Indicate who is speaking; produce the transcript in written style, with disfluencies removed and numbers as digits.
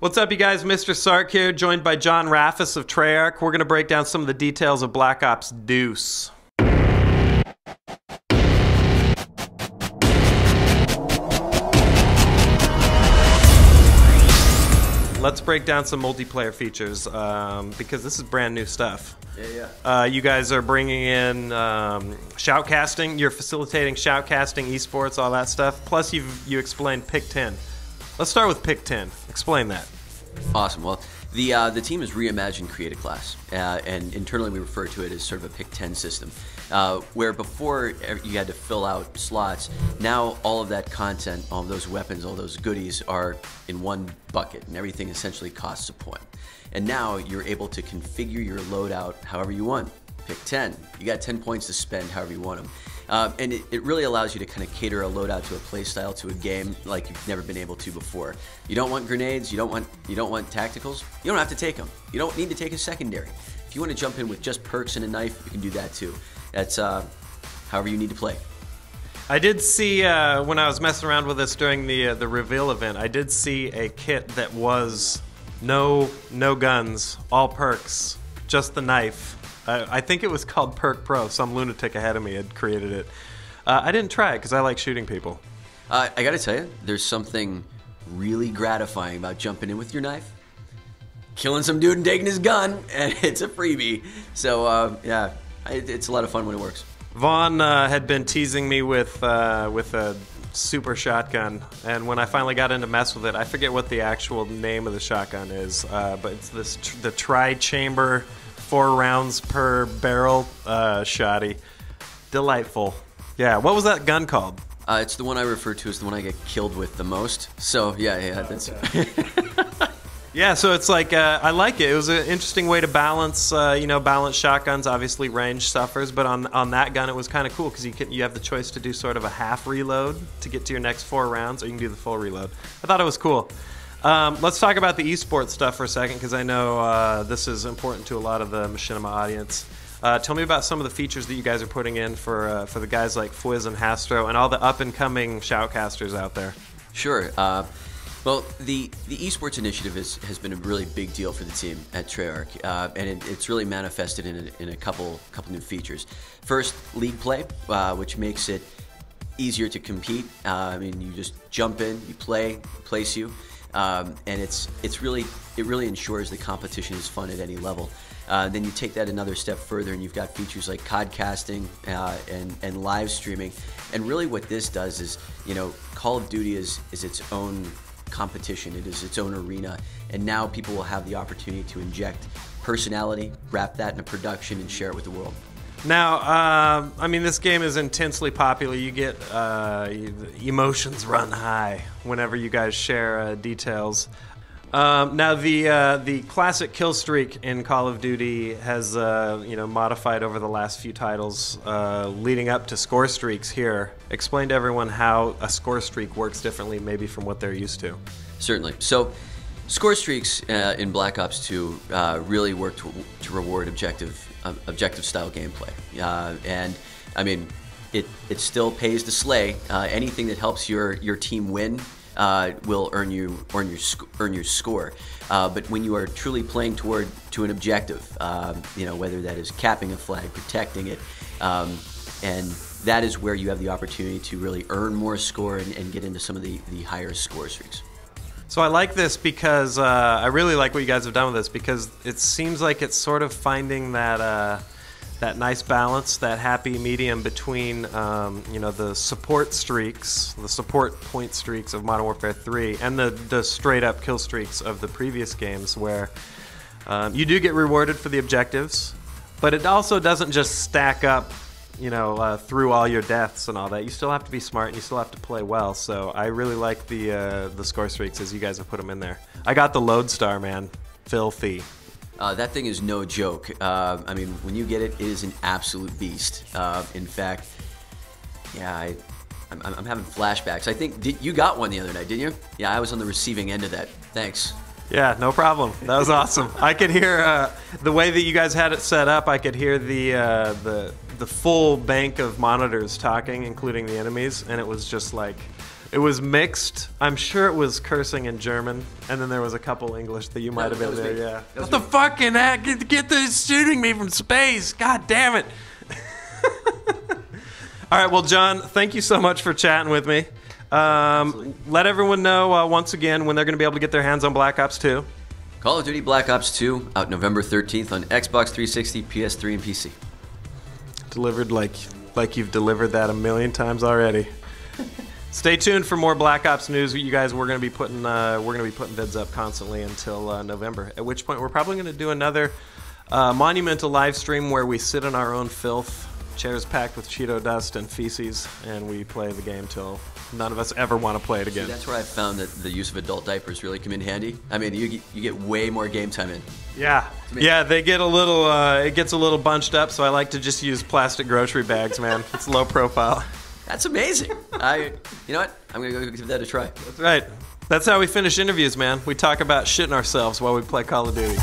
Speaker 1: What's up, you guys? Mr. Sark here, joined by John Rafacz of Treyarch. We're going to break down some of the details of Black Ops Deuce. Let's break down some multiplayer features, because this is brand new stuff. You guys are bringing in shoutcasting. You're facilitating shoutcasting, esports, all that stuff. Plus, you explained Pick 10. Let's start with Pick 10. Explain that.
Speaker 2: Awesome. Well, the team has reimagined Create a Class, and internally we refer to it as sort of a Pick 10 system, where before you had to fill out slots. Now all of that content, all of those weapons, all those goodies are in one bucket, and everything essentially costs a point. And now you're able to configure your loadout however you want. Pick 10. You got 10 points to spend however you want them. And it really allows you to kind of cater a loadout to a play style, to a game like you've never been able to before. You don't want grenades, you don't want tacticals, you don't have to take them. You don't need to take a secondary. If you want to jump in with just perks and a knife, you can do that too. That's however you need to play.
Speaker 1: I did see, when I was messing around with this during the reveal event, I did see a kit that was no guns, all perks, just the knife. I think it was called Perk Pro. Some lunatic ahead of me had created it. I didn't try it because I like shooting people.
Speaker 2: I gotta tell you, there's something really gratifying about jumping in with your knife, killing some dude and taking his gun, and it's a freebie. So yeah, it's a lot of fun when it works.
Speaker 1: Vaughn had been teasing me with a super shotgun, and when I finally got in to mess with it, I forget what the actual name of the shotgun is, but it's the tri-chamber, 4 rounds per barrel shotty. Delightful. Yeah, what was that gun called?
Speaker 2: It's the one I refer to as the one I get killed with the most. So yeah, that's.
Speaker 1: Yeah, so it's like, I like it. It was an interesting way to balance, balance shotguns. Obviously, range suffers, but on that gun, it was kind of cool because you have the choice to do sort of a half reload to get to your next 4 rounds, or you can do the full reload. I thought it was cool. Let's talk about the esports stuff for a second, because I know this is important to a lot of the Machinima audience. Tell me about some of the features that you guys are putting in for the guys like Fwiz and Hastro and all the up-and-coming shoutcasters out there.
Speaker 2: Sure. Well, the esports initiative has been a really big deal for the team at Treyarch, and it's really manifested in a couple new features. First, league play, which makes it easier to compete. I mean, you just jump in, you play, place you. And it really ensures the competition is fun at any level. Then you take that another step further, and you've got features like codcasting and live streaming. And really, what this does is, Call of Duty is its own competition. It is its own arena, and now people will have the opportunity to inject personality, wrap that in a production, and share it with the world.
Speaker 1: Now, I mean, this game is intensely popular. You get emotions run high whenever you guys share details. Now, the classic kill streak in Call of Duty has modified over the last few titles, leading up to score streaks here. Explain to everyone how a score streak works differently, maybe from what they're used to.
Speaker 2: Certainly. So, score streaks in Black Ops 2 really work to reward objective style gameplay, and I mean, it still pays to slay. Anything that helps your team win will earn your score. But when you are truly playing to an objective, whether that is capping a flag, protecting it, and that is where you have the opportunity to really earn more score and get into some of the higher score streaks.
Speaker 1: So I like this because I really like what you guys have done with this, because it seems like it's sort of finding that nice balance, that happy medium between the support streaks, the support point streaks of Modern Warfare 3, and the straight up kill streaks of the previous games, where you do get rewarded for the objectives, but it also doesn't just stack up through all your deaths and all that. You still have to be smart, and you still have to play well. So I really like the score streaks as you guys have put them in there. I got the Lodestar, man. Filthy.
Speaker 2: That thing is no joke. I mean, when you get it, it is an absolute beast. In fact, yeah, I'm having flashbacks. I think you got one the other night, didn't you? Yeah, I was on the receiving end of that. Thanks.
Speaker 1: Yeah, no problem. That was awesome. I could hear the way that you guys had it set up. I could hear the full bank of monitors talking, including the enemies, and it was just like It was mixed. I'm sure it was cursing in German, and then there was a couple English that you might have been there. Yeah. What the fucking heck? Get this shooting me from space! God damn it! All right, well, John, thank you so much for chatting with me. Let everyone know once again when they're going to be able to get their hands on Black Ops 2.
Speaker 2: Call of Duty Black Ops 2 out November 13th on Xbox 360, PS3, and PC.
Speaker 1: Delivered like you've delivered that a million times already. Stay tuned for more Black Ops news. You guys, we're going to be putting vids up constantly until November. At which point, we're probably going to do another monumental live stream where we sit in our own filth, chairs packed with Cheeto dust and feces, and we play the game till none of us ever want to play it again.
Speaker 2: See, that's where I found that the use of adult diapers really come in handy. I mean, you get way more game time in.
Speaker 1: Yeah, yeah, they get a little. It gets a little bunched up, so I like to just use plastic grocery bags, man. It's low profile.
Speaker 2: That's amazing. You know what? I'm gonna go give that a try.
Speaker 1: That's right. That's how we finish interviews, man. We talk about shitting ourselves while we play Call of Duty.